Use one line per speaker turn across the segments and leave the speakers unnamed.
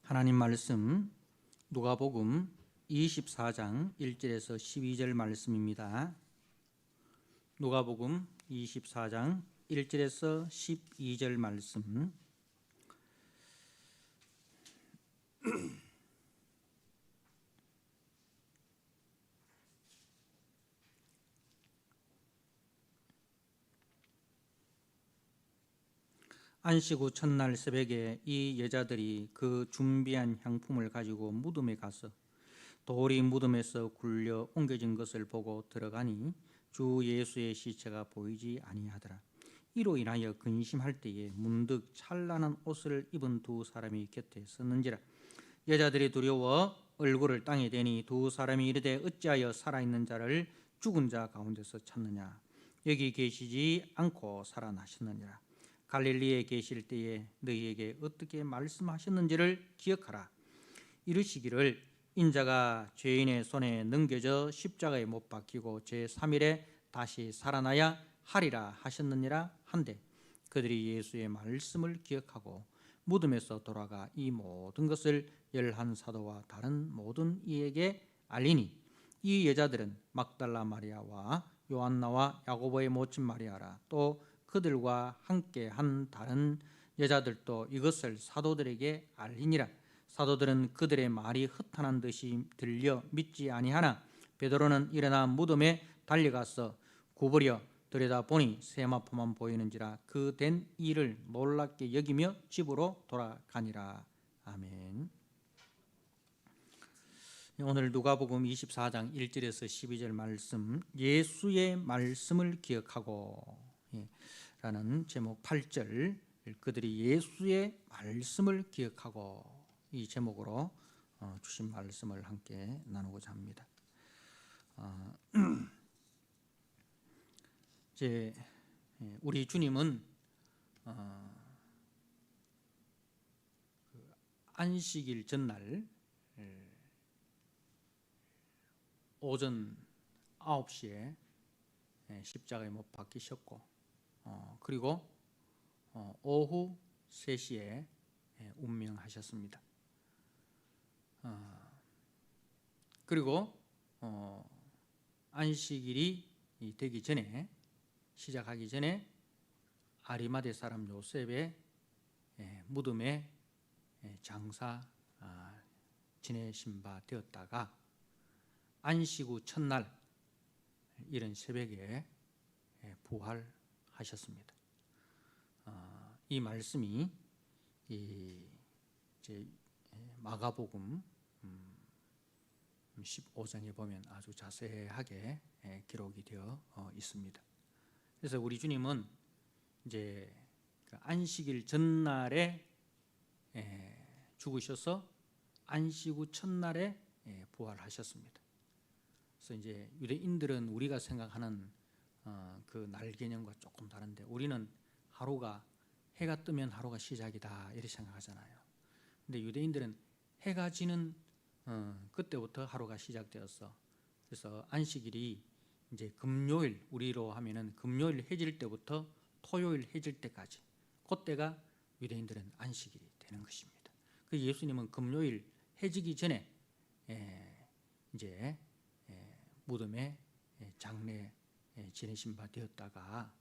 하나님 말씀 누가복음 24장 1절에서 12절 말씀입니다. 누가복음 24장 1절에서 12절 말씀. 안식 후 첫날 새벽에 이 여자들이 그 준비한 향품을 가지고 무덤에 가서 돌이 무덤에서 굴려 옮겨진 것을 보고 들어가니 주 예수의 시체가 보이지 아니하더라. 이로 인하여 근심할 때에 문득 찬란한 옷을 입은 두 사람이 곁에 섰는지라. 여자들이 두려워 얼굴을 땅에 대니 두 사람이 이르되 어찌하여 살아있는 자를 죽은 자 가운데서 찾느냐. 여기 계시지 않고 살아나셨느니라. 갈릴리에 계실 때에 너희에게 어떻게 말씀하셨는지를 기억하라. 이르시기를 인자가 죄인의 손에 넘겨져 십자가에 못 박히고 제3일에 다시 살아나야 하리라 하셨느니라 한데, 그들이 예수의 말씀을 기억하고 무덤에서 돌아가 이 모든 것을 11사도와 다른 모든 이에게 알리니, 이 여자들은 막달라 마리아와 요한나와 야고보의 모친 마리아라. 또 그들과 함께 한 다른 여자들도 이것을 사도들에게 알리니라. 사도들은 그들의 말이 흩어난 듯이 들려 믿지 아니하나 베드로는 일어나 무덤에 달려가서 구부려 들여다보니 세마포만 보이는지라. 그 된 일을 놀랍게 여기며 집으로 돌아가니라. 아멘. 오늘 누가복음 24장 1절에서 12절 말씀, 예수의 말씀을 기억하고 라는 제목 8절, 그들이 예수의 말씀을 기억하고, 이 제목으로 주신 말씀을 함께 나누고자 합니다. 이제 우리 주님은 안식일 전날 오전 9시에 십자가에 못 박히셨고, 그리고 오후 3시에 운명하셨습니다. 그리고 안식일이 되기 전에, 시작하기 전에 아리마대 사람 요셉의 무덤에 장사 지내신 바 되었다가 안식 후 첫날 이른 새벽에 부활하셨습니다. 이 말씀이 이제 마가복음 15장에 보면 아주 자세하게 기록이 되어 있습니다. 그래서 우리 주님은 이제 안식일 전날에 죽으셔서 안식 후 첫날에 부활하셨습니다. 그래서 이제 유대인들은 우리가 생각하는 그 날 개념과 조금 다른데, 우리는 하루가 해가 뜨면 하루가 시작이다 이렇게 생각하잖아요. 근데 유대인들은 해가 지는 그때부터 하루가 시작되었어. 그래서 안식일이 이제 금요일, 우리로 하면은 금요일 해질 때부터 토요일 해질 때까지, 그때가 유대인들은 안식일이 되는 것입니다. 그 예수님은 금요일 해지기 전에 이제 무덤에 장례 지내신 바 되었다가,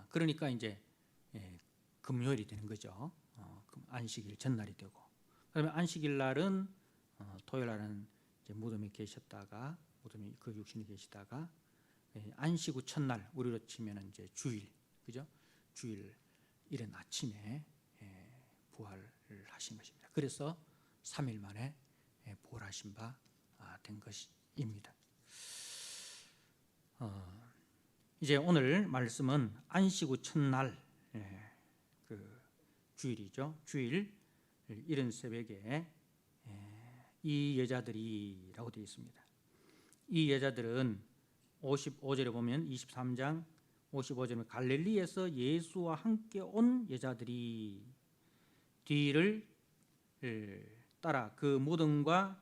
그러니까 이제 금요일이 되는 거죠. 안식일 전날이 되고, 그러면 안식일 날은 토요일 날은 이제 무덤에 계셨다가, 무덤에 그 육신이 계시다가 안식 후 첫날, 우리로 치면은 이제 주일, 그죠? 주일 이른 아침에 부활을 하신 것입니다. 그래서 3일 만에 부활하신 바 된 것입니다. 이제 오늘 말씀은 안식 후 첫날, 그 주일이죠. 주일 이른 새벽에 이 여자들이라고 되어 있습니다. 이 여자들은 55절에 보면, 23장 55절에 갈릴리에서 예수와 함께 온 여자들이 뒤를 따라 그 무덤과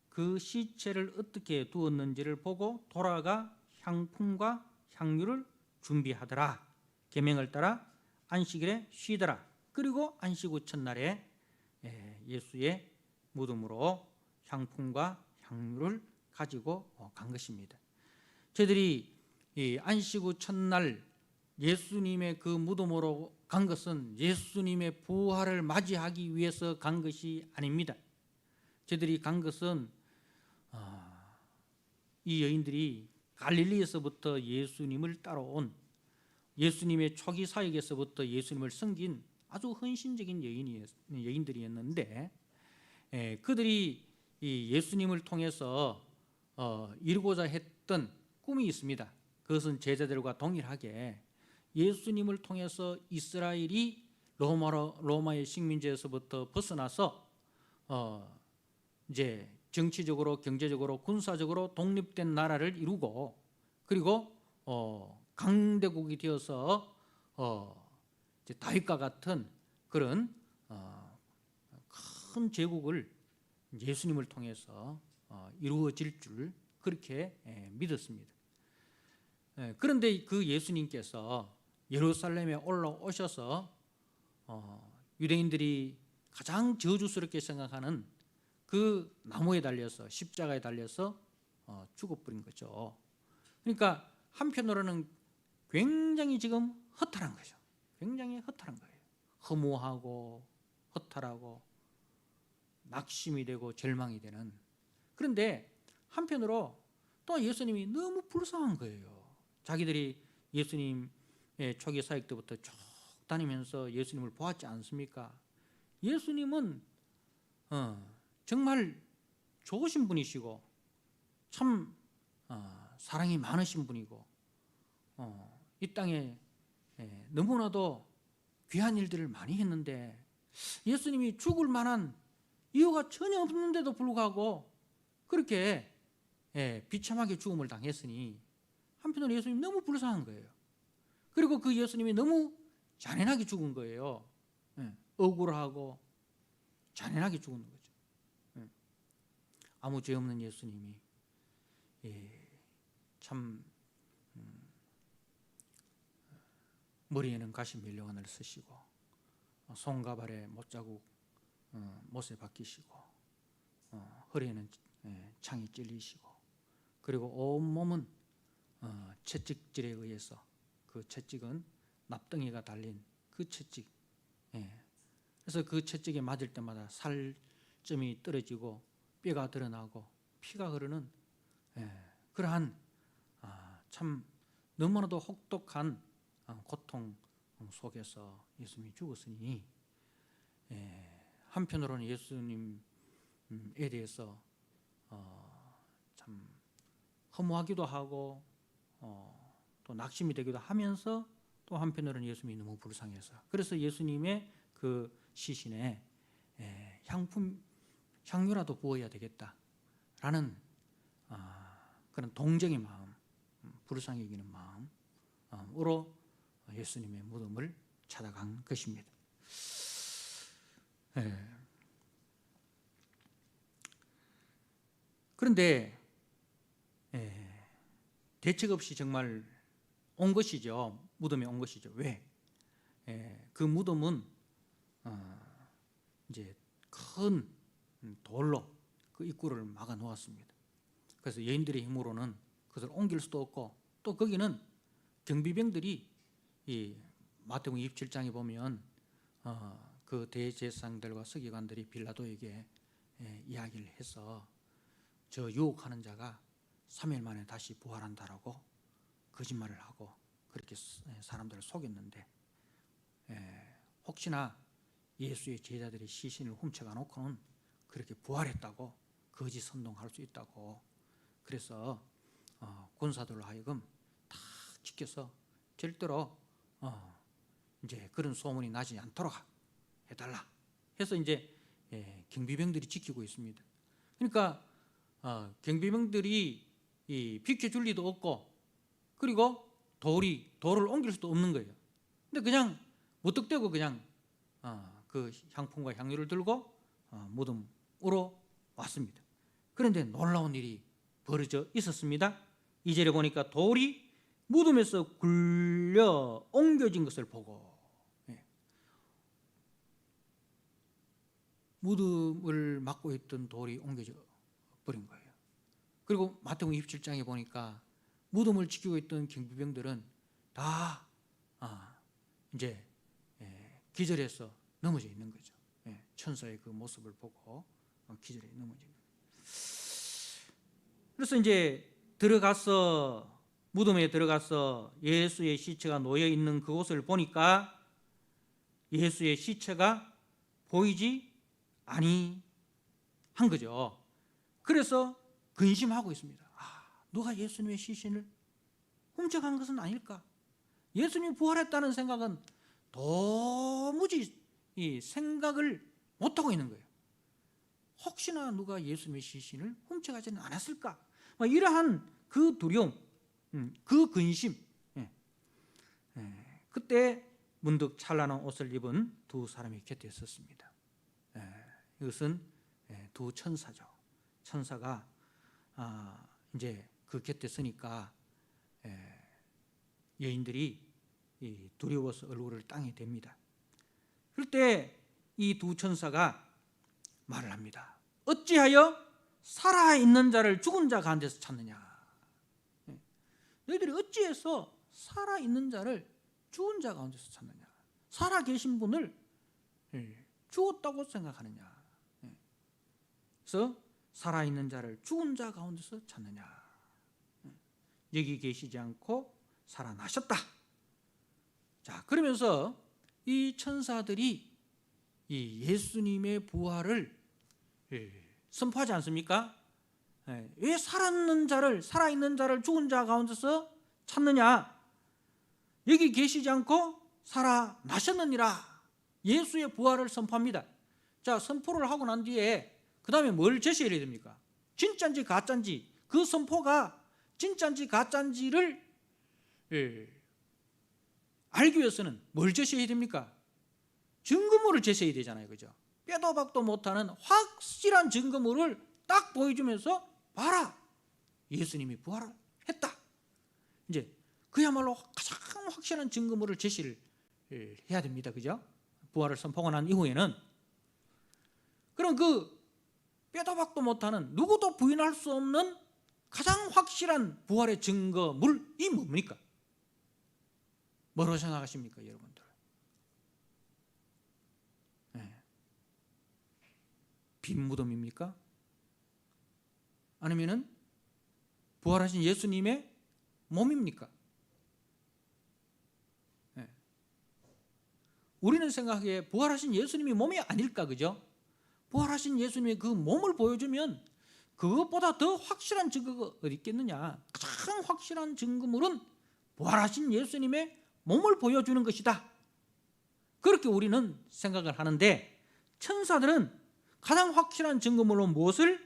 그 시체를 어떻게 두었는지를 보고 돌아가 향품과 향유를 준비하더라. 계명을 따라 안식일에 쉬더라. 그리고 안식 후 첫날에 예수의 무덤으로 향품과 향유를 가지고 간 것입니다. 저희들이 이 안식 후 첫날 예수님의 그 무덤으로 간 것은 예수님의 부활을 맞이하기 위해서 간 것이 아닙니다. 저희들이 간 것은 이 여인들이 갈릴리에서부터 예수님을 따라온 예수님의 초기 사역에서부터 예수님을 섬긴 아주 헌신적인 여인들이었는데, 그들이 이 예수님을 통해서 이루고자 했던 꿈이 있습니다. 그것은 제자들과 동일하게 예수님을 통해서 이스라엘이 로마의 식민지에서부터 벗어나서 이제 정치적으로, 경제적으로, 군사적으로 독립된 나라를 이루고, 그리고 강대국이 되어서 이제 다윗과 같은 그런 큰 제국을 예수님을 통해서 이루어질 줄 그렇게 믿었습니다. 그런데 그 예수님께서 예루살렘에 올라오셔서 유대인들이 가장 저주스럽게 생각하는 그 나무에 달려서, 십자가에 달려서 죽어버린 거죠. 그러니까 한편으로는 굉장히 지금 허탈한 거죠. 굉장히 허탈한 거예요. 허무하고 허탈하고 낙심이 되고 절망이 되는. 그런데 한편으로 또 예수님이 너무 불쌍한 거예요. 자기들이 예수님의 초기 사역 때부터 쭉 다니면서 예수님을 보았지 않습니까? 예수님은 정말 좋으신 분이시고 참 사랑이 많으신 분이고 이 땅에 너무나도 귀한 일들을 많이 했는데 예수님이 죽을 만한 이유가 전혀 없는데도 불구하고 그렇게 비참하게 죽음을 당했으니 한편으로 예수님이 너무 불쌍한 거예요. 그리고 그 예수님이 너무 잔인하게 죽은 거예요. 억울하고 잔인하게 죽은 거죠. 아무 죄 없는 예수님이 참 머리에는 가시 밀려원을 쓰시고 손가발에 못자국 못에 박히시고 허리에는 창이 찔리시고, 그리고 온몸은 채찍질에 의해서, 그 채찍은 납덩이가 달린 그 채찍, 그래서 그 채찍에 맞을 때마다 살점이 떨어지고 뼈가 드러나고 피가 흐르는 그러한 참 너무나도 혹독한 고통 속에서 예수님이 죽었으니, 한편으로는 예수님에 대해서 참 허무하기도 하고 또 낙심이 되기도 하면서, 또 한편으로는 예수님이 너무 불쌍해서, 그래서 예수님의 그 시신에 향유라도 부어야 되겠다라는 그런 동정의 마음, 불쌍히 여기는 마음으로 예수님의 무덤을 찾아간 것입니다. 그런데 대책 없이 정말 온 것이죠. 무덤에 온 것이죠. 왜? 그 무덤은 이제 큰 돌로 그 입구를 막아 놓았습니다. 그래서 여인들의 힘으로는 그것을 옮길 수도 없고, 또 거기는 경비병들이 이 마태복음 27장에 보면 그 대제사장들과 서기관들이 빌라도에게 이야기를 해서 저 유혹하는 자가 3일 만에 다시 부활한다라고 거짓말을 하고 그렇게 사람들을 속였는데, 혹시나 예수의 제자들이 시신을 훔쳐가 놓고는 그렇게 부활했다고 거짓 선동할 수 있다고, 그래서 군사들로 하여금 다 지켜서 절대로 이제 그런 소문이 나지 않도록 해달라 해서 이제 경비병들이 지키고 있습니다. 그러니까 경비병들이 비켜줄 리도 없고, 그리고 돌을 옮길 수도 없는 거예요. 근데 그냥 무턱대고 그냥 그 향품과 향유를 들고 무덤으로 왔습니다. 그런데 놀라운 일이 벌어져 있었습니다. 2절에 보니까 돌이 무덤에서 굴려 옮겨진 것을 보고, 무덤을 막고 있던 돌이 옮겨져 버린 거예요. 그리고 마태복음 27장에 보니까 무덤을 지키고 있던 경비병들은 다 이제 기절해서 넘어져 있는 거죠. 천사의 그 모습을 보고 기절해 넘어져 있는 거예요. 그래서 이제 무덤에 들어가서 예수의 시체가 놓여 있는 그곳을 보니까 예수의 시체가 보이지 아니한 거죠. 그래서 근심하고 있습니다. 누가 예수님의 시신을 훔쳐간 것은 아닐까? 예수님이 부활했다는 생각은 도무지 생각을 못하고 있는 거예요. 혹시나 누가 예수님의 시신을 훔쳐가지는 않았을까? 이러한 그 두려움, 그 근심. 그때 문득 찬란한 옷을 입은 두 사람이 곁에 섰습니다. 이것은 두 천사죠. 천사가 이제 그 곁에 서니까 여인들이 두려워서 얼굴을 땅에 댑니다. 그럴 때 이 두 천사가 말을 합니다. 어찌하여 살아있는 자를 죽은 자 가운데서 찾느냐? 너희들이 어찌해서 살아있는 자를 죽은 자 가운데서 찾느냐? 살아계신 분을 죽었다고 생각하느냐? 그래서 살아있는 자를 죽은 자 가운데서 찾느냐? 여기 계시지 않고 살아나셨다. 자, 그러면서 이 천사들이 이 예수님의 부활을 선포하지 않습니까? 왜 살아있는 자를 죽은 자 가운데서 찾느냐? 여기 계시지 않고 살아나셨느니라. 예수의 부활을 선포합니다. 자, 선포를 하고 난 뒤에 그 다음에 뭘 제시해야 됩니까? 진짜인지 가짜인지, 그 선포가 진짜인지 가짜인지를 알기 위해서는 뭘 제시해야 됩니까? 증거물을 제시해야 되잖아요. 그죠? 빼도 박도 못하는 확실한 증거물을 딱 보여주면서 봐라, 예수님이 부활했다. 이제 그야말로 가장 확실한 증거물을 제시를 해야 됩니다. 그죠? 부활을 선포하고 난 이후에는. 그럼 그 빼도 박도 못하는, 누구도 부인할 수 없는 가장 확실한 부활의 증거물이 뭡니까? 뭐라고 생각하십니까, 여러분들? 빈 무덤입니까? 아니면은 부활하신 예수님의 몸입니까? 우리는 생각하기에 부활하신 예수님이 몸이 아닐까, 그죠? 부활하신 예수님의 그 몸을 보여주면 그것보다 더 확실한 증거가 어디 있겠느냐? 가장 확실한 증거물은 부활하신 예수님의 몸을 보여주는 것이다. 그렇게 우리는 생각을 하는데, 천사들은 가장 확실한 증거물로 무엇을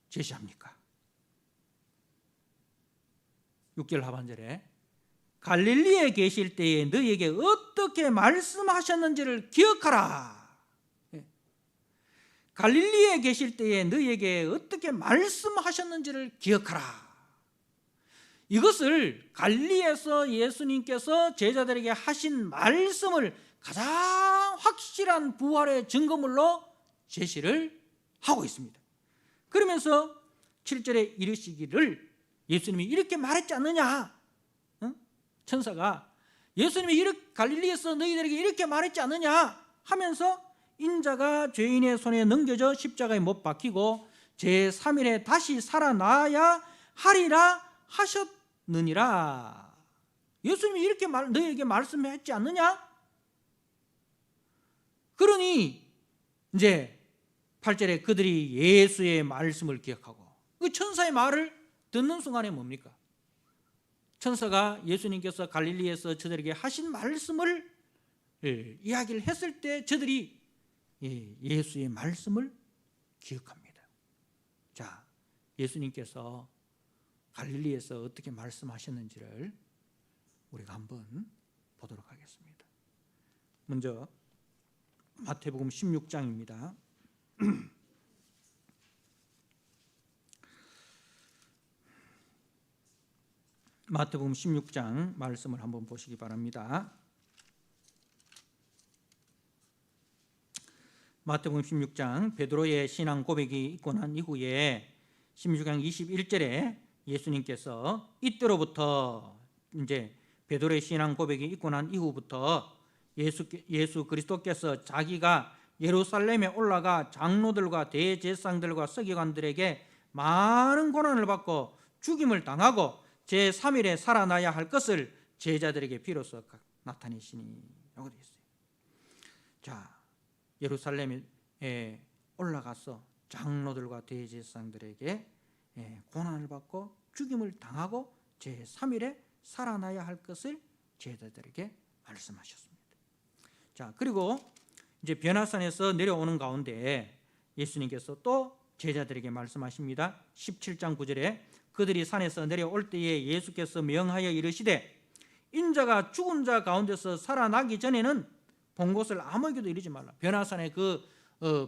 제시합니까? 6절 하반절에 갈릴리에 계실 때에 너희에게 어떻게 말씀하셨는지를 기억하라. 갈릴리에 계실 때에 너희에게 어떻게 말씀하셨는지를 기억하라. 이것을 갈릴리에서 예수님께서 제자들에게 하신 말씀을 가장 확실한 부활의 증거물로 제시를 하고 있습니다. 그러면서 7절에 이르시기를 예수님이 이렇게 말했지 않느냐? 천사가 예수님이 갈릴리에서 너희들에게 이렇게 말했지 않느냐 하면서 인자가 죄인의 손에 넘겨져 십자가에 못 박히고 제3일에 다시 살아나야 하리라 하셨느니라. 예수님이 이렇게 너희에게 말씀했지 않느냐? 그러니 이제 8절에 그들이 예수의 말씀을 기억하고, 그 천사의 말을 듣는 순간에 뭡니까? 천사가 예수님께서 갈릴리에서 저들에게 하신 말씀을 이야기를 했을 때 저들이 예수의 말씀을 기억합니다. 자, 예수님께서 갈릴리에서 어떻게 말씀하셨는지를 우리가 한번 보도록 하겠습니다. 먼저 마태복음 16장입니다. 마태복음 16장 말씀을 한번 보시기 바랍니다. 마태복음 16장 베드로의 신앙 고백이 있고 난 이후에 16장 21절에 예수님께서 이때로부터 이제 베드로의 신앙 고백이 있고 난 이후부터 예수 그리스도께서 자기가 예루살렘에 올라가 장로들과 대제사장들과 서기관들에게 많은 고난을 받고 죽임을 당하고 제3일에 살아나야 할 것을 제자들에게 비로소 나타내시니라고 되어 있어요. 자, 예루살렘에 올라가서 장로들과 대제사장들에게 고난을 받고 죽임을 당하고 제3일에 살아나야 할 것을 제자들에게 말씀하셨습니다. 자, 그리고 이제 변화산에서 내려오는 가운데 예수님께서 또 제자들에게 말씀하십니다. 17장 9절에 그들이 산에서 내려올 때에 예수께서 명하여 이르시되 인자가 죽은 자 가운데서 살아나기 전에는 본 것을 아무에게도 이르지 말라. 변화산에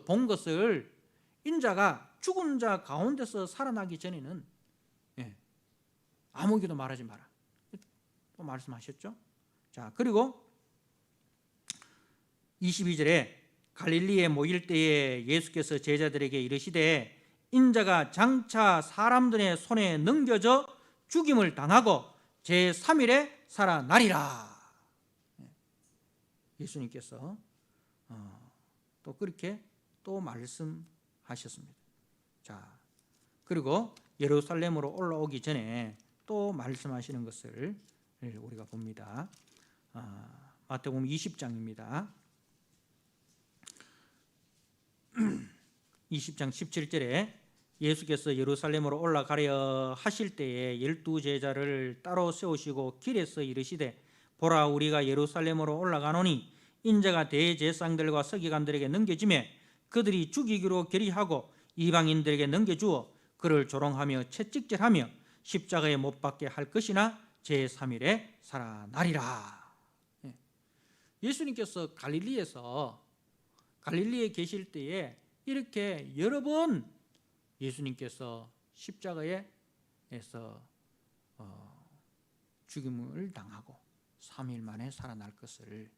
본 것을 인자가 죽은 자 가운데서 살아나기 전에는 아무에게도 말하지 마라. 또 말씀하셨죠. 자, 그리고 22절에 갈릴리에 모일 때에 예수께서 제자들에게 이르시되 인자가 장차 사람들의 손에 넘겨져 죽임을 당하고 제3일에 살아나리라. 예수님께서 또 그렇게 또 말씀하셨습니다. 자, 그리고 예루살렘으로 올라오기 전에 또 말씀하시는 것을 우리가 봅니다. 마태복음 20장입니다. 20장 17절에 예수께서 예루살렘으로 올라가려 하실 때에 12제자를 따로 세우시고 길에서 이르시되 보라 우리가 예루살렘으로 올라가노니 인자가 대제사장들과 서기관들에게 넘겨지매 그들이 죽이기로 결의하고 이방인들에게 넘겨주어 그를 조롱하며 채찍질하며 십자가에 못 박게 할 것이나 제3일에 살아나리라. 예수님께서 갈릴리에 계실 때에 이렇게 여러 번 예수님께서 십자가에서 죽임을 당하고 3일 만에 살아날 것을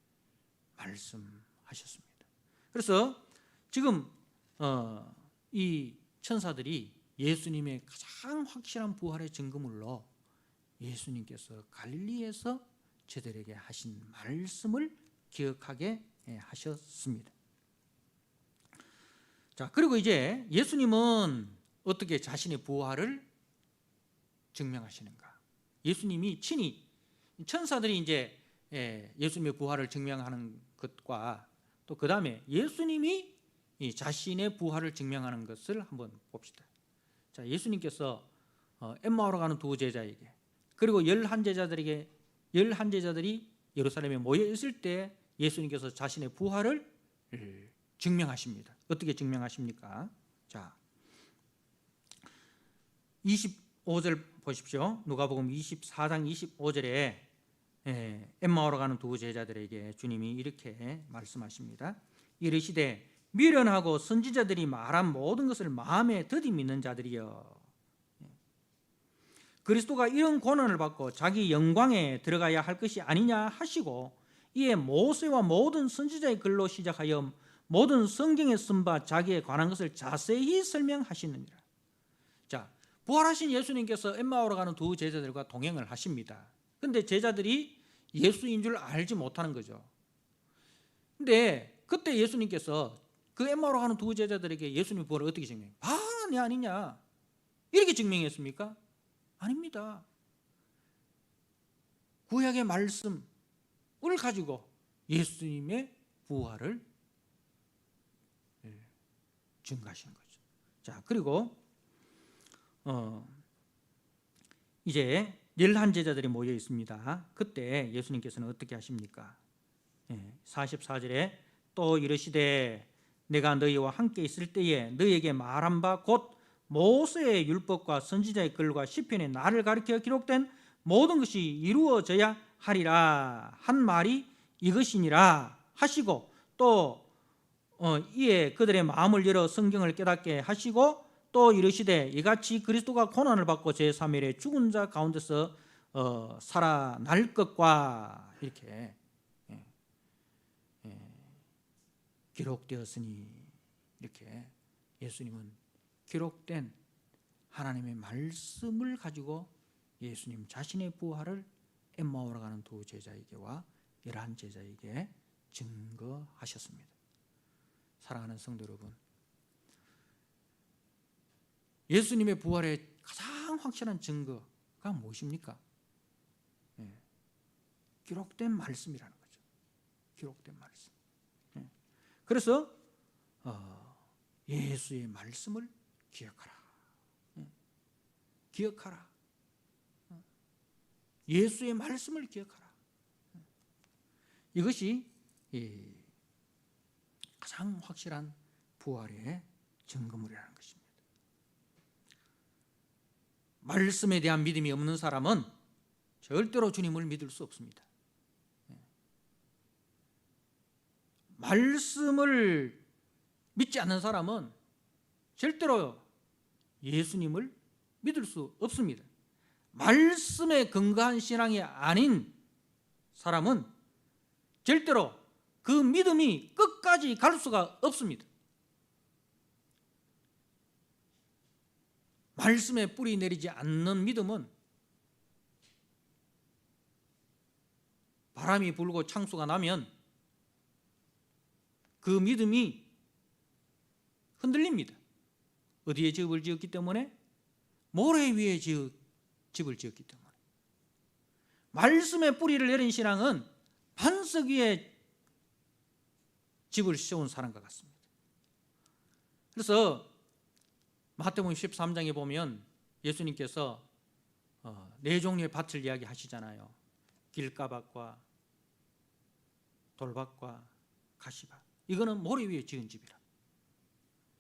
말씀하셨습니다. 그래서 지금 이 천사들이 예수님의 가장 확실한 부활의 증거물로 예수님께서 갈릴리에서 저들에게 하신 말씀을 기억하게 하셨습니다. 자, 그리고 이제 예수님은 어떻게 자신의 부활을 증명하시는가? 예수님이 친히 천사들이 이제 예수님의 부활을 증명하는 것과 또 그 다음에 예수님이 자신의 부활을 증명하는 것을 한번 봅시다. 자, 예수님께서 엠마오로 가는 두 제자에게 그리고 11제자들이 예루살렘에 모여 있을 때 예수님께서 자신의 부활을 증명하십니다. 어떻게 증명하십니까? 자, 25절 보십시오. 누가복음 24장 25절에 엠마오로 가는 두 제자들에게 주님이 이렇게 말씀하십니다. 이르시되 미련하고 선지자들이 말한 모든 것을 마음에 더디 믿는 자들이여 그리스도가 이런 고난을 받고 자기 영광에 들어가야 할 것이 아니냐 하시고 이에 모세와 모든 선지자의 글로 시작하여 모든 성경에 쓴 바 자기에 관한 것을 자세히 설명하시느니라. 자, 부활하신 예수님께서 엠마오로 가는 두 제자들과 동행을 하십니다. 그런데 제자들이 예수인 줄 알지 못하는 거죠. 근데 그때 예수님께서 그 엠마오로 가는 두 제자들에게 예수님 부활을 어떻게 증명해요? 네 아니냐 이렇게 증명했습니까? 아닙니다. 구약의 말씀을 가지고 예수님의 부활을 증거하시는 거죠. 자, 그리고 이제 11제자들이 모여 있습니다. 그때 예수님께서는 어떻게 하십니까? 44절에 또 이르시되 내가 너희와 함께 있을 때에 너희에게 말한 바 곧 모세의 율법과 선지자의 글과 시편에 나를 가리켜 기록된 모든 것이 이루어져야 하리라 한 말이 이것이니라 하시고 또 이에 그들의 마음을 열어 성경을 깨닫게 하시고 또 이르시되 이같이 그리스도가 고난을 받고 제3일에 죽은 자 가운데서 살아날 것과 이렇게 기록되었으니 이렇게 예수님은 기록된 하나님의 말씀을 가지고 예수님 자신의 부활을 엠마오로 가는 두 제자에게와 11제자에게 증거하셨습니다. 사랑하는 성도 여러분, 예수님의 부활의 가장 확실한 증거가 무엇입니까? 기록된 말씀이라는 거죠. 기록된 말씀. 그래서 예수의 말씀을 기억하라. 기억하라. 예수의 말씀을 기억하라. 이것이 가장 확실한 부활의 증거물이라는 것입니다. 말씀에 대한 믿음이 없는 사람은 절대로 주님을 믿을 수 없습니다. 말씀을 믿지 않는 사람은 절대로 예수님을 믿을 수 없습니다. 말씀에 근거한 신앙이 아닌 사람은 절대로 그 믿음이 끝까지 갈 수가 없습니다. 말씀에 뿌리 내리지 않는 믿음은 바람이 불고 창수가 나면 그 믿음이 흔들립니다. 어디에 집을 지었기 때문에? 모래 위에 집을 지었기 때문에. 말씀에 뿌리를 내린 신앙은 반석 위에 집을 세운 사람과 같습니다. 그래서 마태복음 13장에 보면 예수님께서 네 종류의 밭을 이야기하시잖아요. 길가밭과 돌밭과 가시밭. 이거는 모래 위에 지은 집이라.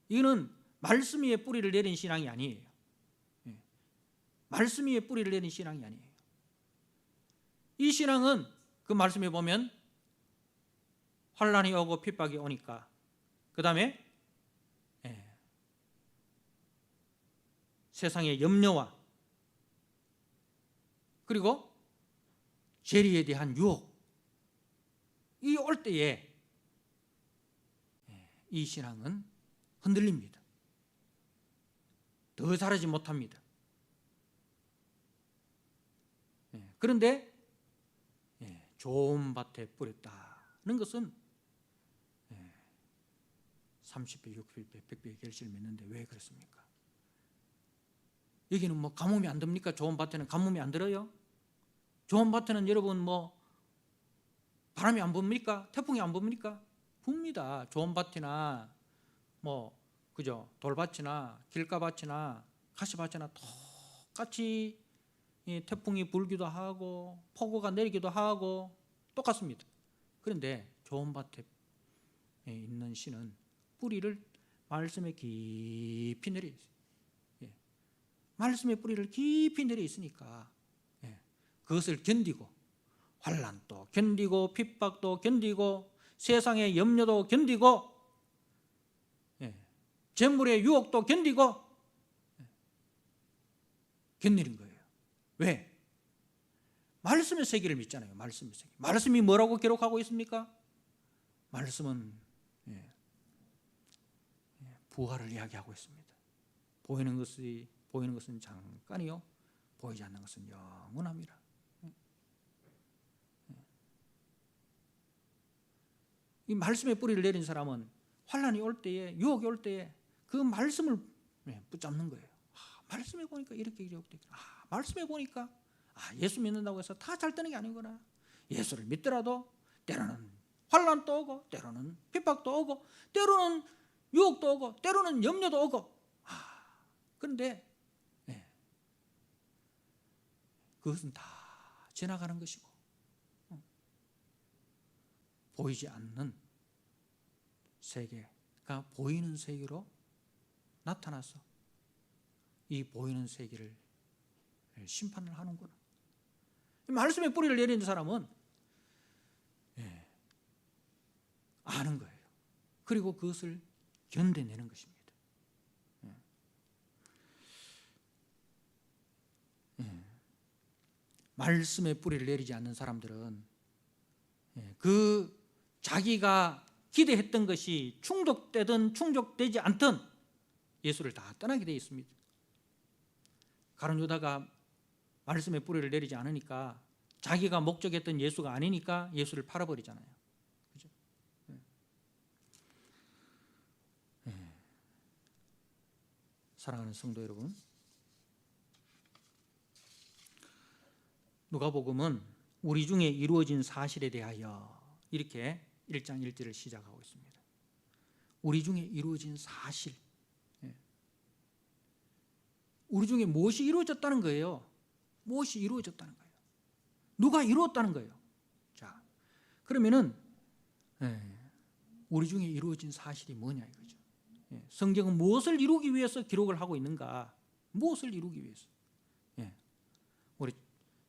이거는 말씀 위에 뿌리를 내린 신앙이 아니에요. 말씀 위에 뿌리를 내린 신앙이 아니에요. 이 신앙은 그 말씀에 보면 환난이 오고 핍박이 오니까 그 다음에 세상의 염려와 그리고 재리에 대한 유혹 이 올 때에 이 신앙은 흔들립니다. 더 자라지 못합니다. 그런데 좋은 밭에 뿌렸다는 것은 30배, 60배, 100배의 결실을 맺는데 왜 그렇습니까? 여기는 뭐 가뭄이 안 듭니까? 좋은 밭에는 가뭄이 안 들어요? 좋은 밭에는 여러분 뭐 바람이 안 붑니까? 태풍이 안 붑니까? 붑니다. 좋은 밭이나 뭐 그죠? 돌밭이나 길가밭이나 가시밭이나 똑같이 태풍이 불기도 하고 폭우가 내리기도 하고 똑같습니다. 그런데 좋은 밭에 있는 씨는 뿌리를 말씀에 깊이 내려 있어요. 말씀의 뿌리를 깊이 내려 있으니까 그것을 견디고 환난도 견디고 핍박도 견디고 세상의 염려도 견디고 재물의 유혹도 견디고 견디는 거예요. 왜? 말씀의 세계를 믿잖아요. 말씀의 세계. 말씀이 뭐라고 기록하고 있습니까? 말씀은 부활을 이야기하고 있습니다. 보이는 것은 잠깐이요 보이지 않는 것은 영원합니다. 이 말씀의 뿌리를 내린 사람은 환난이 올 때에 유혹이 올 때에 그 말씀을 붙잡는 거예요. 말씀에 보니까 이렇게 기록되구나. 말씀에 보니까 예수 믿는다고 해서 다 잘 되는 게 아니구나. 예수를 믿더라도 때로는 환난도 오고 때로는 핍박도 오고 때로는 유혹도 오고 때로는 염려도 오고 그런데 그것은 다 지나가는 것이고 보이지 않는 세계가 보이는 세계로 나타나서 이 보이는 세계를 심판을 하는구나. 말씀에 뿌리를 내리는 사람은 아는 거예요. 그리고 그것을 견뎌내는 것입니다. 말씀에 뿌리를 내리지 않는 사람들은 그 자기가 기대했던 것이 충족되든 충족되지 않든 예수를 다 떠나게 되어 있습니다. 가룟 유다가 말씀의 뿌리를 내리지 않으니까, 자기가 목적했던 예수가 아니니까 예수를 팔아버리잖아요. 그죠? 사랑하는 성도 여러분, 누가복음은 우리 중에 이루어진 사실에 대하여 이렇게 1장 1절을 시작하고 있습니다. 우리 중에 이루어진 사실, 우리 중에 무엇이 이루어졌다는 거예요. 무엇이 이루어졌다는 거예요. 누가 이루었다는 거예요. 자, 그러면은 우리 중에 이루어진 사실이 뭐냐 이거죠. 성경은 무엇을 이루기 위해서 기록을 하고 있는가? 무엇을 이루기 위해서? 우리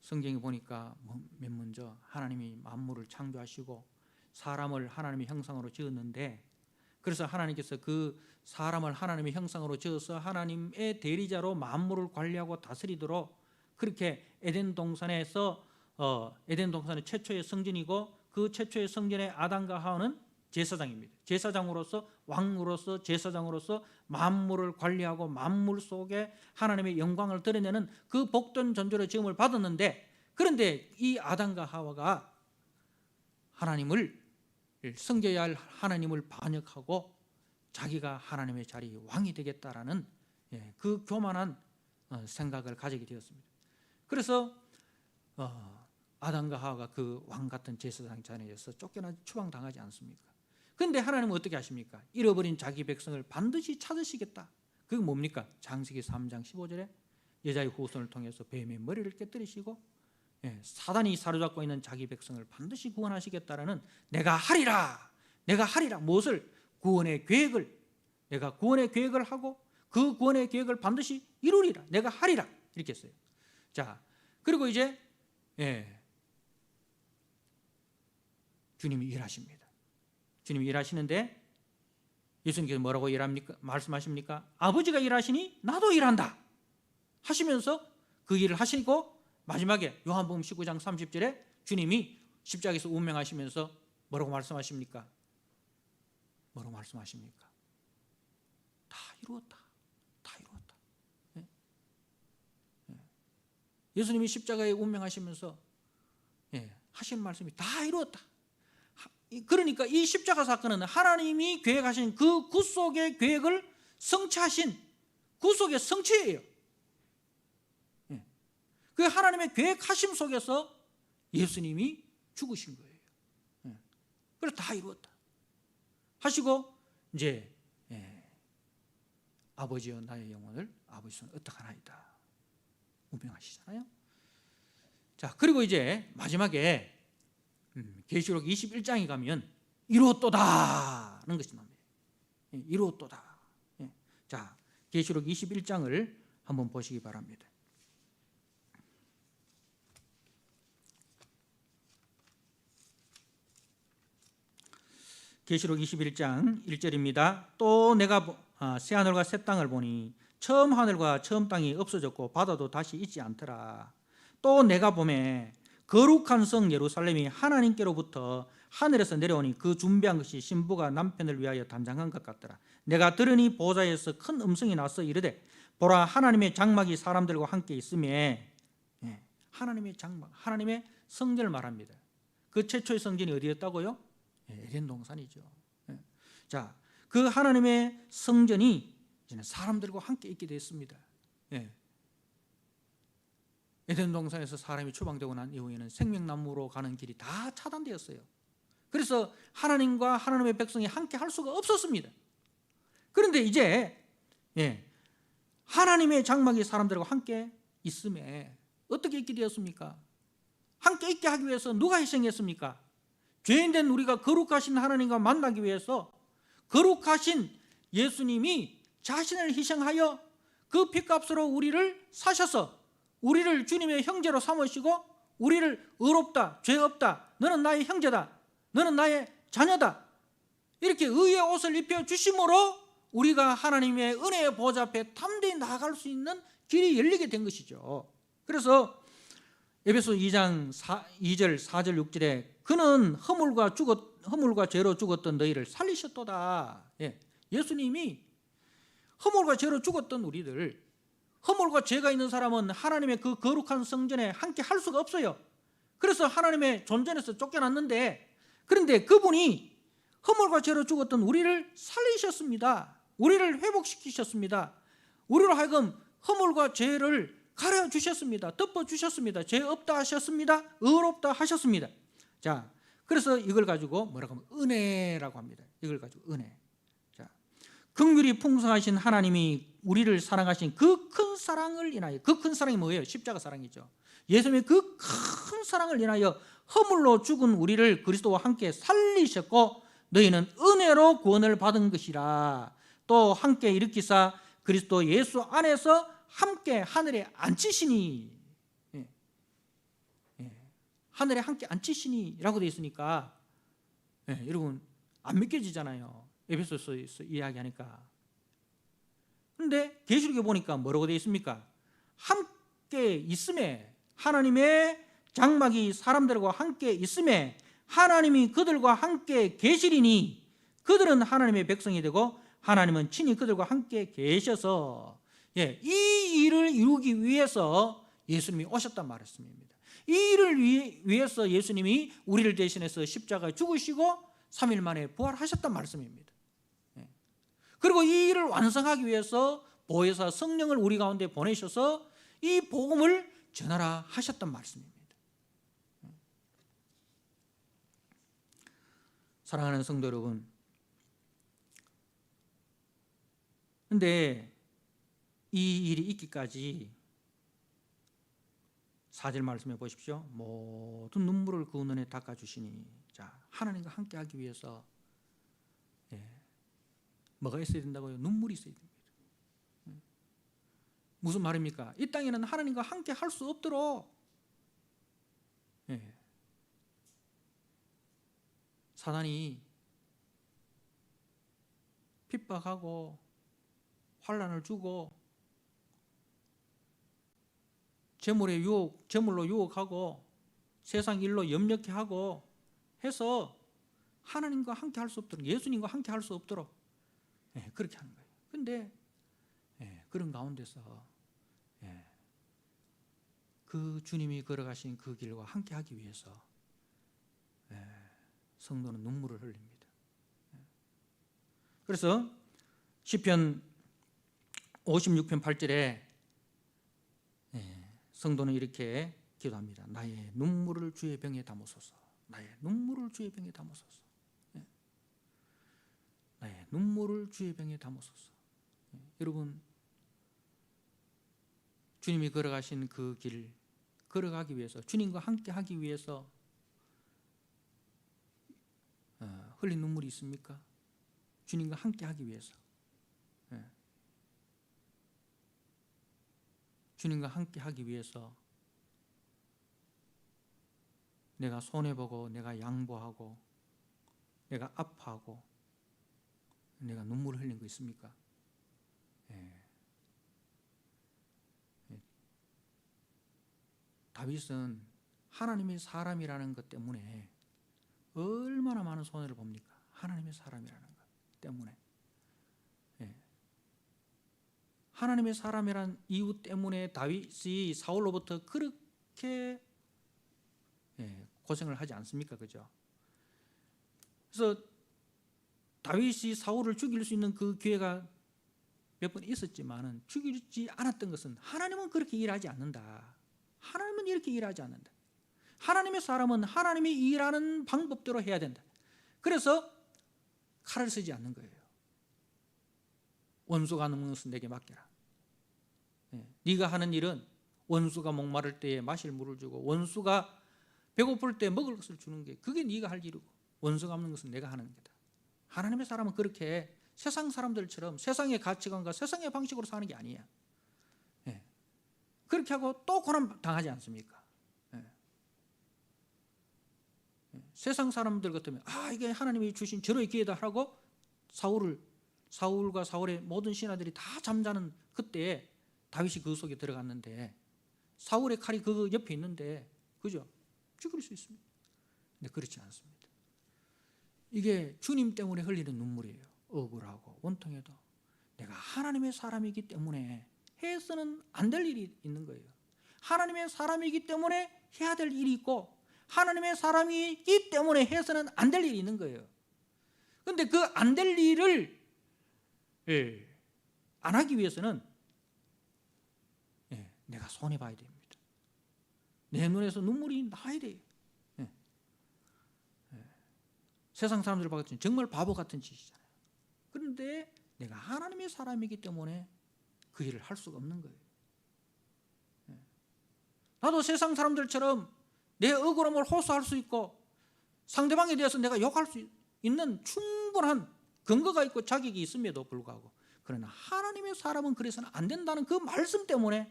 성경에 보니까 맨 먼저 하나님이 만물을 창조하시고 사람을 하나님의 형상으로 지었는데, 그래서 하나님께서 그 사람을 하나님의 형상으로 지어서 하나님의 대리자로 만물을 관리하고 다스리도록 그렇게 에덴 동산에서 에덴 동산의 최초의 성전이고, 그 최초의 성전의 아담과 하와는 제사장입니다. 제사장으로서, 왕으로서, 제사장으로서 만물을 관리하고 만물 속에 하나님의 영광을 드러내는 그 복된 존재로 지음을 받았는데, 그런데 이 아담과 하와가 하나님을, 섬겨야 할 하나님을 반역하고 자기가 하나님의 자리 왕이 되겠다라는 그 교만한 생각을 가지게 되었습니다. 그래서 아담과 하와가 그 왕 같은 제사장 자리에서 쫓겨나 추방당하지 않습니까? 그런데 하나님은 어떻게 하십니까? 잃어버린 자기 백성을 반드시 찾으시겠다. 그게 뭡니까? 창세기 3장 15절에 여자의 후손을 통해서 뱀의 머리를 깨뜨리시고 사단이 사로잡고 있는 자기 백성을 반드시 구원하시겠다라는, 내가 하리라, 내가 하리라, 무엇을? 구원의 계획을, 내가 구원의 계획을 하고 그 구원의 계획을 반드시 이루리라, 내가 하리라, 이렇게 했어요. 자, 그리고 이제 주님이 일하십니다. 주님이 일하시는데 예수님께서 뭐라고 말씀하십니까? 아버지가 일하시니 나도 일한다 하시면서 그 일을 하시고, 마지막에 요한복음 19장 30절에 주님이 십자가에서 운명하시면서 뭐라고 말씀하십니까? 뭐라고 말씀하십니까? 다 이루었다, 다 이루었다. 예수님이 십자가에 운명하시면서 하신 말씀이 다 이루었다. 그러니까 이 십자가 사건은 하나님이 계획하신 그 구속의 계획을 성취하신 구속의 성취예요. 그 하나님의 계획하심 속에서 예수님이 죽으신 거예요. 그래서 다 이루었다 하시고, 이제 아버지여 나의 영혼을 아버지 손에 어떡하나이다 운명하시잖아요. 자, 그리고 이제 마지막에 계시록 21장에 가면 이루었도다는 것이 나옵니다. 이루었도다. 자, 계시록 21장을 한번 보시기 바랍니다. 계시록 21장 1절입니다. 또 내가 새 하늘과 새 땅을 보니 처음 하늘과 처음 땅이 없어졌고 바다도 다시 있지 않더라. 또 내가 보매 거룩한 성 예루살렘이 하나님께로부터 하늘에서 내려오니 그 준비한 것이 신부가 남편을 위하여 단장한 것 같더라. 내가 들으니 보좌에서 큰 음성이 나서 이르되 보라, 하나님의 장막이 사람들과 함께 있음에, 하나님의 장막, 하나님의 성전을 말합니다. 그 최초의 성전이 어디였다고요? 에덴 동산이죠. 자, 그 하나님의 성전이 이제는 사람들과 함께 있게 됐습니다. 에덴 동산에서 사람이 추방되고 난 이후에는 생명나무로 가는 길이 다 차단되었어요. 그래서 하나님과 하나님의 백성이 함께 할 수가 없었습니다. 그런데 이제 하나님의 장막이 사람들과 함께 있음에 어떻게 있게 되었습니까? 함께 있게 하기 위해서 누가 희생했습니까? 죄인된 우리가 거룩하신 하나님과 만나기 위해서 거룩하신 예수님이 자신을 희생하여 그 핏값으로 우리를 사셔서 우리를 주님의 형제로 삼으시고, 우리를 의롭다, 죄 없다, 너는 나의 형제다, 너는 나의 자녀다, 이렇게 의의 옷을 입혀 주심으로 우리가 하나님의 은혜의 보좌 앞에 담대히 나아갈 수 있는 길이 열리게 된 것이죠. 그래서 에베소 2장 2절 4절 6절에 그는 허물과 허물과 죄로 죽었던 너희를 살리셨도다. 예. 예수님이 허물과 죄로 죽었던 우리들, 허물과 죄가 있는 사람은 하나님의 그 거룩한 성전에 함께 할 수가 없어요. 그래서 하나님의 존전에서 쫓겨났는데, 그런데 그분이 허물과 죄로 죽었던 우리를 살리셨습니다. 우리를 회복시키셨습니다. 우리로 하여금 허물과 죄를 가려주셨습니다. 덮어주셨습니다. 죄 없다 하셨습니다. 의롭다 하셨습니다. 자, 그래서 이걸 가지고 뭐라고 하면 은혜라고 합니다. 이걸 가지고 은혜. 자, 긍휼이 풍성하신 하나님이 우리를 사랑하신 그 큰 사랑을 인하여, 그 큰 사랑이 뭐예요? 십자가 사랑이죠. 예수님의 그 큰 사랑을 인하여 허물로 죽은 우리를 그리스도와 함께 살리셨고 너희는 은혜로 구원을 받은 것이라. 또 함께 일으키사 그리스도 예수 안에서 함께 하늘에 앉히시니. 예. 예. 하늘에 함께 앉히시니라고 되어 있으니까, 예, 여러분 안 믿겨지잖아요. 에베소서에서 이야기하니까. 그런데 계시록에 보니까 뭐라고 되어 있습니까? 함께 있음에, 하나님의 장막이 사람들과 함께 있음에 하나님이 그들과 함께 계시리니 그들은 하나님의 백성이 되고 하나님은 친히 그들과 함께 계셔서, 예, 이 일을 이루기 위해서 예수님이 오셨단 말씀입니다. 이 일을 위해서 예수님이 우리를 대신해서 십자가에 죽으시고 3일 만에 부활하셨단 말씀입니다. 예. 그리고 이 일을 완성하기 위해서 보혜사 성령을 우리 가운데 보내셔서 이 복음을 전하라 하셨단 말씀입니다. 사랑하는 성도 여러분, 근데 이 일이 있기까지 4절 말씀해 보십시오. 모든 눈물을 그 눈에 닦아주시니. 자, 하나님과 함께 하기 위해서, 예, 뭐가 있어야 된다고요? 눈물이 있어야 됩니다. 무슨 말입니까? 이 땅에는 하나님과 함께 할 수 없도록, 예, 사단이 핍박하고 환난을 주고 재물로 유혹하고 세상 일로 염려케 하고 해서 하나님과 함께 할 수 없도록, 예수님과 함께 할 수 없도록, 예, 그렇게 하는 거예요. 그런데, 예, 그런 가운데서, 예, 그 주님이 걸어가신 그 길과 함께 하기 위해서, 예, 성도는 눈물을 흘립니다. 그래서 시편 56편 8절에, 예, 성도는 이렇게 기도합니다. 나의 눈물을 주의 병에 담으소서. 나의 눈물을 주의 병에 담으소서. 예. 나의 눈물을 주의 병에 담으소서. 예. 여러분, 주님이 걸어가신 그 길 걸어가기 위해서, 주님과 함께 하기 위해서 흘린 눈물이 있습니까? 주님과 함께 하기 위해서, 예, 주님과 함께 하기 위해서 내가 손해보고 내가 양보하고 내가 아파하고 내가 눈물을 흘린 거 있습니까? 예. 예. 다윗은 하나님의 사람이라는 것 때문에 얼마나 많은 손해를 봅니까? 하나님의 사람이라는 것 때문에. 예. 하나님의 사람이란 이유 때문에 다윗이 사울로부터 그렇게, 예, 고생을 하지 않습니까? 그죠? 그래서 다윗이 사울을 죽일 수 있는 그 기회가 몇 번 있었지만은 죽이지 않았던 것은 하나님은 그렇게 일하지 않는다. 하나님은 이렇게 일하지 않는다. 하나님의 사람은 하나님이 일하는 방법대로 해야 된다. 그래서 칼을 쓰지 않는 거예요. 원수가 하는 것은 내게 맡겨라. 예, 네가 하는 일은 원수가 목마를 때에 마실 물을 주고 원수가 배고플 때 먹을 것을 주는 게, 그게 네가 할 일이고 원수가 없는 것은 내가 하는 거다. 하나님의 사람은 그렇게 세상 사람들처럼 세상의 가치관과 세상의 방식으로 사는 게 아니야. 예. 그렇게 하고 또 고난 당하지 않습니까? 예. 예. 세상 사람들 같으면 이게 하나님이 주신 절호의 기회다 하고 사울과 사울의 모든 신하들이 다 잠자는 그때에 다윗이 그 속에 들어갔는데 사울의 칼이 그 옆에 있는데, 그죠? 죽일 수 있습니다. 근데 그렇지 않습니다.
이게 주님 때문에 흘리는 눈물이에요. 억울하고 원통해도 내가 하나님의 사람이기 때문에 해서는 안 될 일이 있는 거예요. 하나님의 사람이기 때문에 해야 될 일이 있고 하나님의 사람이기 때문에 해서는 안 될 일이 있는 거예요. 그런데 그 안 될 일을 안 하기 위해서는 내가 손해봐야 됩니다. 내 눈에서 눈물이 나야 돼요. 세상 사람들 봤을 때 정말 바보 같은 짓이잖아요. 그런데 내가 하나님의 사람이기 때문에 그 일을 할 수가 없는 거예요. 나도 세상 사람들처럼 내 억울함을 호소할 수 있고 상대방에 대해서 내가 욕할 수 있는 충분한 근거가 있고 자격이 있음에도 불구하고, 그러나 하나님의 사람은 그래서는 안 된다는 그 말씀 때문에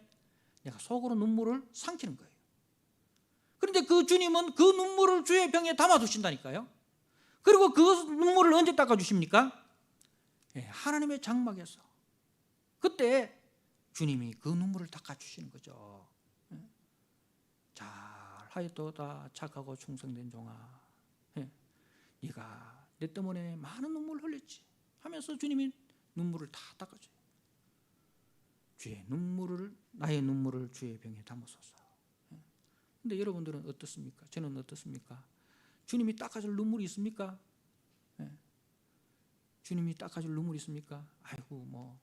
내가 속으로 눈물을 삼키는 거예요. 그런데 그 주님은 그 눈물을 주의 병에 담아두신다니까요. 그리고 그 눈물을 언제 닦아주십니까? 하나님의 장막에서 그때 주님이 그 눈물을 닦아주시는 거죠. 잘하였도다 착하고 충성된 종아, 네가 내 때문에 많은 눈물을 흘렸지 하면서 주님이 눈물을 다 닦아줘요. 주의 눈물을, 나의 눈물을 주의 병에 담으소서. 근데 여러분들은 어떻습니까? 저는 어떻습니까? 주님이 닦아줄 눈물이 있습니까? 주님이 닦아줄 눈물이 있습니까? 아이고 뭐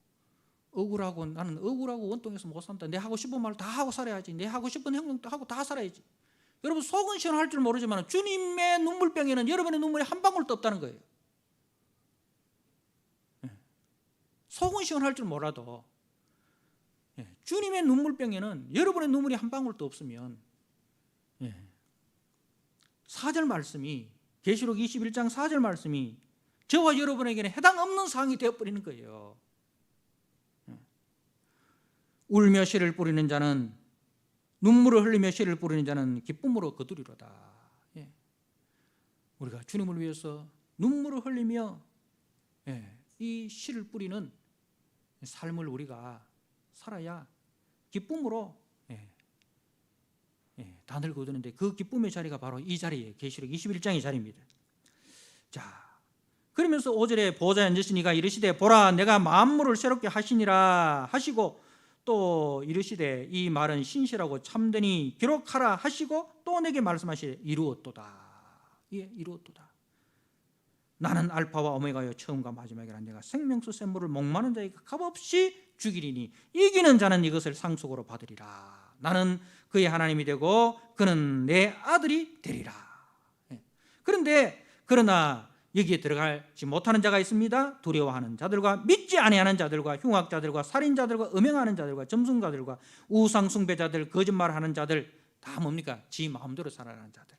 억울하고 나는 억울하고 원통해서 못 산다. 내 하고 싶은 말 다 하고 살아야지. 내 하고 싶은 행동도 하고 다 살아야지. 여러분 속은 시원할 줄 모르지만 주님의 눈물병에는 여러분의 눈물이 한 방울도 없다는 거예요. 속은 시원할 줄 몰라도 주님의 눈물병에는 여러분의 눈물이 한 방울도 없으면 4절 말씀이, 계시록 21장 4절 말씀이 저와 여러분에게는 해당 없는 사항이 되어버리는 거예요. 울며 씨를 뿌리는 자는, 눈물을 흘리며 씨를 뿌리는 자는 기쁨으로 거두리로다. 우리가 주님을 위해서 눈물을 흘리며 이 씨를 뿌리는 삶을 우리가 살아야 기쁨으로 단을 거두는데, 그 기쁨의 자리가 바로 이 자리에 계시록 21장의 자리입니다. 자, 그러면서 5절에 보좌에 앉으시니가 이르시되 보라 내가 만물을 새롭게 하시니라 하시고, 또 이르시되 이 말은 신실하고 참되니 기록하라 하시고, 또 내게 말씀하시되 이루었도다. 이루었도다. 나는 알파와 오메가여 처음과 마지막이라. 내가 생명수 샘물을 목마른 자에게 값없이 주기리니 이기는 자는 이것을 상속으로 받으리라. 나는 그의 하나님이 되고 그는 내 아들이 되리라. 그러나 여기에 들어가지 못하는 자가 있습니다. 두려워하는 자들과 믿지 아니하는 자들과 흉악자들과 살인자들과 음행하는 자들과 점순가들과 우상숭배자들, 거짓말하는 자들, 다 뭡니까? 지 마음대로 살아가는 자들.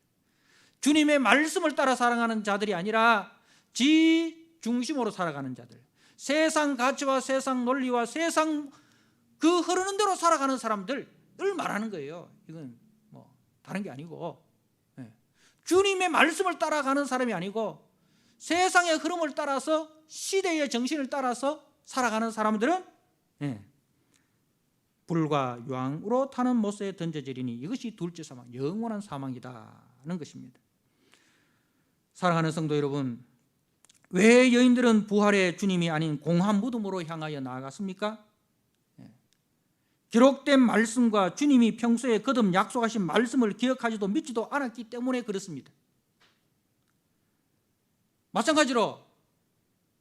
주님의 말씀을 따라 살아가는 자들이 아니라 지 중심으로 살아가는 자들, 세상 가치와 세상 논리와 세상 그 흐르는 대로 살아가는 사람들을 말하는 거예요. 이건 뭐 다른 게 아니고, 주님의 말씀을 따라가는 사람이 아니고 세상의 흐름을 따라서 시대의 정신을 따라서 살아가는 사람들은 불과 유황으로 타는 못에 던져지리니 이것이 둘째 사망, 영원한 사망이다는 것입니다. 사랑하는 성도 여러분, 왜 여인들은 부활의 주님이 아닌 공한 무덤으로 향하여 나아갔습니까? 기록된 말씀과 주님이 평소에 거듭 약속하신 말씀을 기억하지도 믿지도 않았기 때문에 그렇습니다. 마찬가지로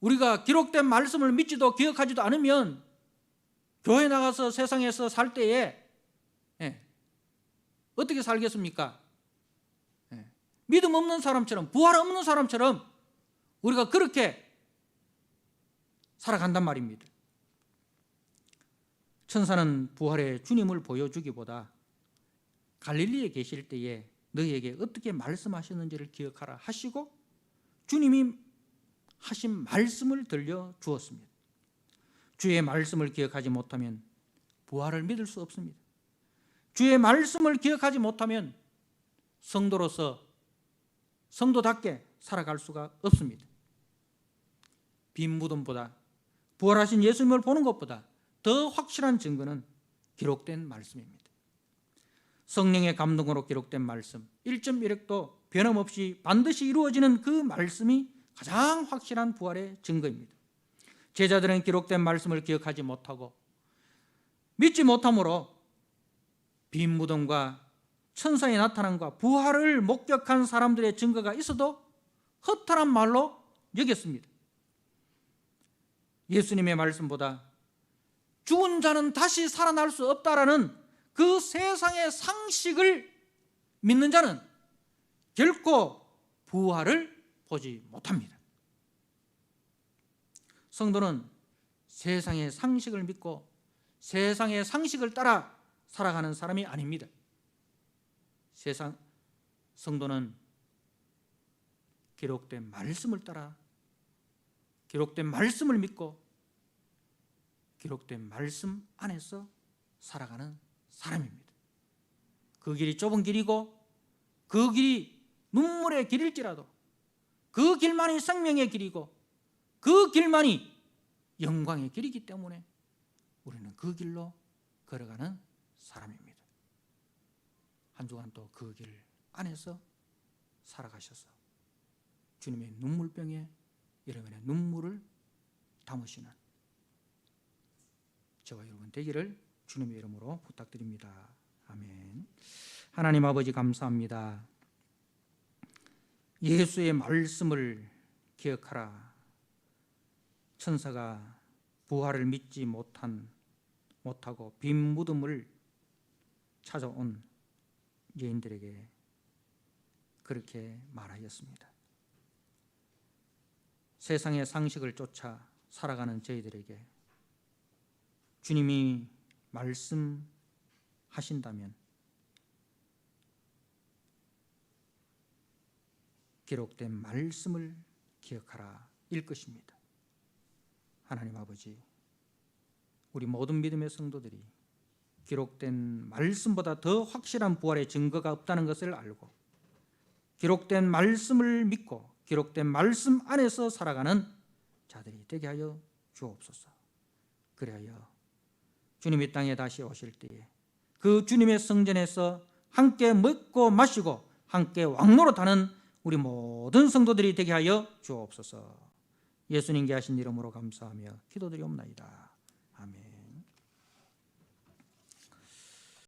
우리가 기록된 말씀을 믿지도 기억하지도 않으면 교회 나가서 세상에서 살 때에 어떻게 살겠습니까? 믿음 없는 사람처럼, 부활 없는 사람처럼 우리가 그렇게 살아간단 말입니다. 천사는 부활의 주님을 보여주기보다 갈릴리에 계실 때에 너희에게 어떻게 말씀하셨는지를 기억하라 하시고 주님이 하신 말씀을 들려주었습니다. 주의 말씀을 기억하지 못하면 부활을 믿을 수 없습니다. 주의 말씀을 기억하지 못하면 성도로서 성도답게 살아갈 수가 없습니다. 빈 무덤보다, 부활하신 예수님을 보는 것보다 더 확실한 증거는 기록된 말씀입니다. 성령의 감동으로 기록된 말씀 1.1획도 변함없이 반드시 이루어지는 그 말씀이 가장 확실한 부활의 증거입니다. 제자들은 기록된 말씀을 기억하지 못하고 믿지 못함으로 빈 무덤과 천사의 나타남과 부활을 목격한 사람들의 증거가 있어도 허탈한 말로 여겼습니다. 예수님의 말씀보다 죽은 자는 다시 살아날 수 없다라는 그 세상의 상식을 믿는 자는 결코 부활을 보지 못합니다. 성도는 세상의 상식을 믿고 세상의 상식을 따라 살아가는 사람이 아닙니다. 성도는 기록된 말씀을 따라 기록된 말씀을 믿고 기록된 말씀 안에서 살아가는 사람입니다. 그 길이 좁은 길이고 그 길이 눈물의 길일지라도 그 길만이 생명의 길이고 그 길만이 영광의 길이기 때문에 우리는 그 길로 걸어가는 사람입니다. 한 주간 또 그 길 안에서 살아가셔서 주님의 눈물병에 여러분의 눈물을 담으시는 저와 여러분 되기를 주님의 이름으로 부탁드립니다. 아멘. 하나님 아버지 감사합니다. 예수의 말씀을 기억하라. 천사가 부활을 믿지 못하고 빈 무덤을 찾아온 여인들에게 그렇게 말하였습니다. 세상의 상식을 쫓아 살아가는 저희들에게 주님이 말씀하신다면 기록된 말씀을 기억하라 일 것입니다. 하나님 아버지, 우리 모든 믿음의 성도들이 기록된 말씀보다 더 확실한 부활의 증거가 없다는 것을 알고 기록된 말씀을 믿고 기록된 말씀 안에서 살아가는 자들이 되게 하여 주옵소서. 그리하여 주님이 땅에 다시 오실 때에 그 주님의 성전에서 함께 먹고 마시고 함께 왕노릇하는 우리 모든 성도들이 되게 하여 주옵소서. 예수님께 하신 이름으로 감사하며 기도드리옵나이다.